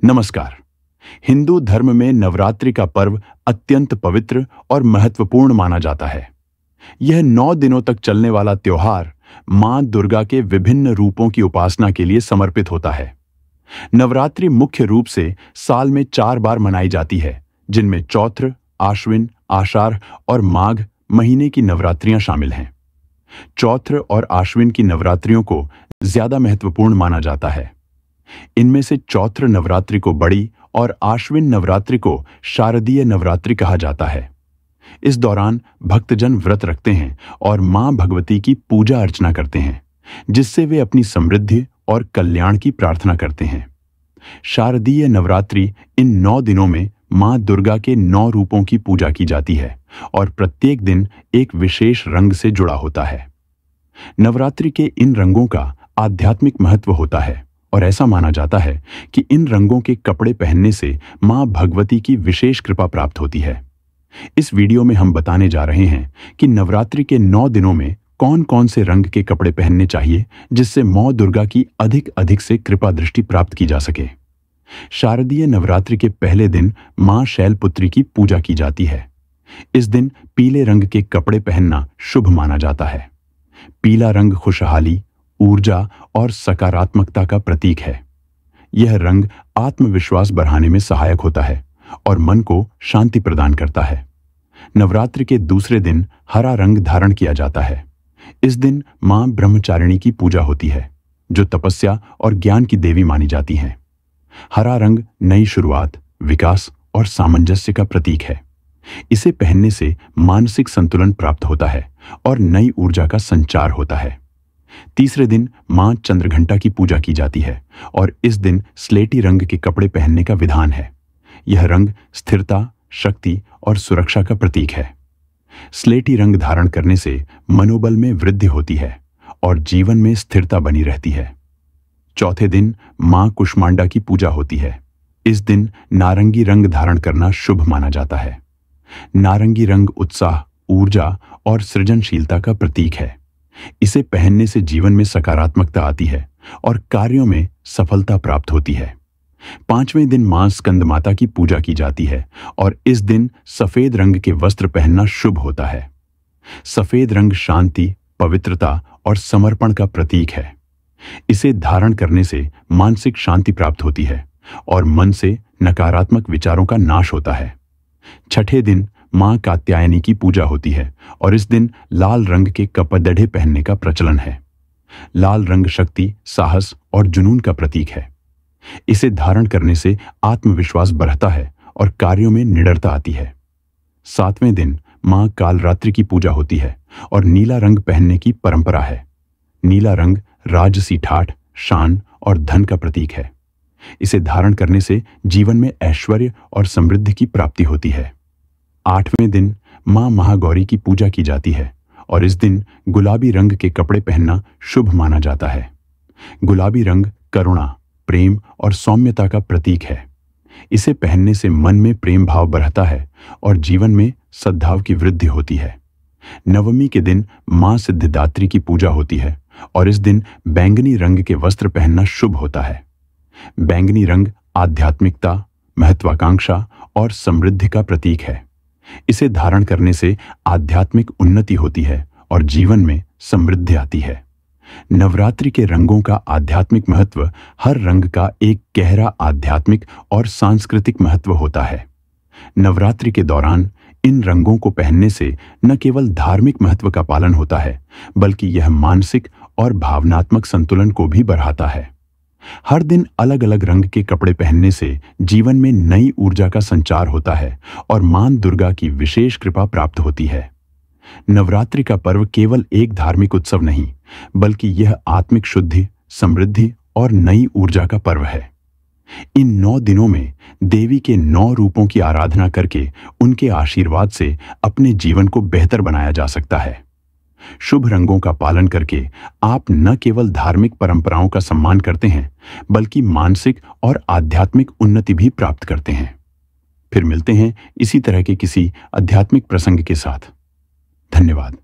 नमस्कार। हिंदू धर्म में नवरात्रि का पर्व अत्यंत पवित्र और महत्वपूर्ण माना जाता है। यह 9 दिनों तक चलने वाला त्योहार मां दुर्गा के विभिन्न रूपों की उपासना के लिए समर्पित होता है। नवरात्रि मुख्य रूप से साल में 4 बार मनाई जाती है, जिनमें चौत्र, आश्विन, आषाढ़ और माघ महीने की नवरात्रियां शामिल हैं। चौत्र और आश्विन की नवरात्रियों को ज्यादा महत्वपूर्ण माना जाता है। इनमें से चौत्र नवरात्रि को बड़ी और आश्विन नवरात्रि को शारदीय नवरात्रि कहा जाता है। इस दौरान भक्तजन व्रत रखते हैं और मां भगवती की पूजा अर्चना करते हैं, जिससे वे अपनी समृद्धि और कल्याण की प्रार्थना करते हैं। शारदीय नवरात्रि इन 9 दिनों में मां दुर्गा के 9 रूपों की पूजा की जाती है और प्रत्येक दिन एक विशेष रंग से जुड़ा होता है। नवरात्रि के इन रंगों का आध्यात्मिक महत्व होता है और ऐसा माना जाता है कि इन रंगों के कपड़े पहनने से मां भगवती की विशेष कृपा प्राप्त होती है। इस वीडियो में हम बताने जा रहे हैं कि नवरात्रि के 9 दिनों में कौन कौन से रंग के कपड़े पहनने चाहिए, जिससे मां दुर्गा की अधिक से कृपा दृष्टि प्राप्त की जा सके। शारदीय नवरात्रि के पहले दिन मां शैलपुत्री की पूजा की जाती है। इस दिन पीले रंग के कपड़े पहनना शुभ माना जाता है। पीला रंग खुशहाली, ऊर्जा और सकारात्मकता का प्रतीक है। यह रंग आत्मविश्वास बढ़ाने में सहायक होता है और मन को शांति प्रदान करता है। नवरात्रि के दूसरे दिन हरा रंग धारण किया जाता है। इस दिन मां ब्रह्मचारिणी की पूजा होती है, जो तपस्या और ज्ञान की देवी मानी जाती हैं। हरा रंग नई शुरुआत, विकास और सामंजस्य का प्रतीक है। इसे पहनने से मानसिक संतुलन प्राप्त होता है और नई ऊर्जा का संचार होता है। तीसरे दिन मां चंद्रघंटा की पूजा की जाती है और इस दिन स्लेटी रंग के कपड़े पहनने का विधान है। यह रंग स्थिरता, शक्ति और सुरक्षा का प्रतीक है। स्लेटी रंग धारण करने से मनोबल में वृद्धि होती है और जीवन में स्थिरता बनी रहती है। चौथे दिन मां कुष्मांडा की पूजा होती है। इस दिन नारंगी रंग धारण करना शुभ माना जाता है। नारंगी रंग उत्साह, ऊर्जा और सृजनशीलता का प्रतीक है। इसे पहनने से जीवन में सकारात्मकता आती है और कार्यों में सफलता प्राप्त होती है। 5वें दिन मां स्कंद माता की पूजा की जाती है और इस दिन सफेद रंग के वस्त्र पहनना शुभ होता है। सफेद रंग शांति, पवित्रता और समर्पण का प्रतीक है। इसे धारण करने से मानसिक शांति प्राप्त होती है और मन से नकारात्मक विचारों का नाश होता है। 6ठे दिन मां कात्यायनी की पूजा होती है और इस दिन लाल रंग के कपड़े पहनने का प्रचलन है। लाल रंग शक्ति, साहस और जुनून का प्रतीक है। इसे धारण करने से आत्मविश्वास बढ़ता है और कार्यों में निडरता आती है। 7वें दिन मां कालरात्रि की पूजा होती है और नीला रंग पहनने की परंपरा है। नीला रंग राजसी ठाठ, शान और धन का प्रतीक है। इसे धारण करने से जीवन में ऐश्वर्य और समृद्धि की प्राप्ति होती है। 8वें दिन मां महागौरी की पूजा की जाती है और इस दिन गुलाबी रंग के कपड़े पहनना शुभ माना जाता है। गुलाबी रंग करुणा, प्रेम और सौम्यता का प्रतीक है। इसे पहनने से मन में प्रेम भाव बढ़ता है और जीवन में सद्भाव की वृद्धि होती है। 9वीं के दिन मां सिद्धिदात्री की पूजा होती है और इस दिन बैंगनी रंग के वस्त्र पहनना शुभ होता है। बैंगनी रंग आध्यात्मिकता, महत्वाकांक्षा और समृद्धि का प्रतीक है। इसे धारण करने से आध्यात्मिक उन्नति होती है और जीवन में समृद्धि आती है। नवरात्रि के रंगों का आध्यात्मिक महत्व, हर रंग का एक गहरा आध्यात्मिक और सांस्कृतिक महत्व होता है। नवरात्रि के दौरान इन रंगों को पहनने से न केवल धार्मिक महत्व का पालन होता है, बल्कि यह मानसिक और भावनात्मक संतुलन को भी बढ़ाता है। हर दिन अलग अलग रंग के कपड़े पहनने से जीवन में नई ऊर्जा का संचार होता है और मां दुर्गा की विशेष कृपा प्राप्त होती है। नवरात्रि का पर्व केवल एक धार्मिक उत्सव नहीं, बल्कि यह आत्मिक शुद्धि, समृद्धि और नई ऊर्जा का पर्व है। इन 9 दिनों में देवी के 9 रूपों की आराधना करके उनके आशीर्वाद से अपने जीवन को बेहतर बनाया जा सकता है। शुभ रंगों का पालन करके आप न केवल धार्मिक परंपराओं का सम्मान करते हैं, बल्कि मानसिक और आध्यात्मिक उन्नति भी प्राप्त करते हैं। फिर मिलते हैं इसी तरह के किसी आध्यात्मिक प्रसंग के साथ। धन्यवाद।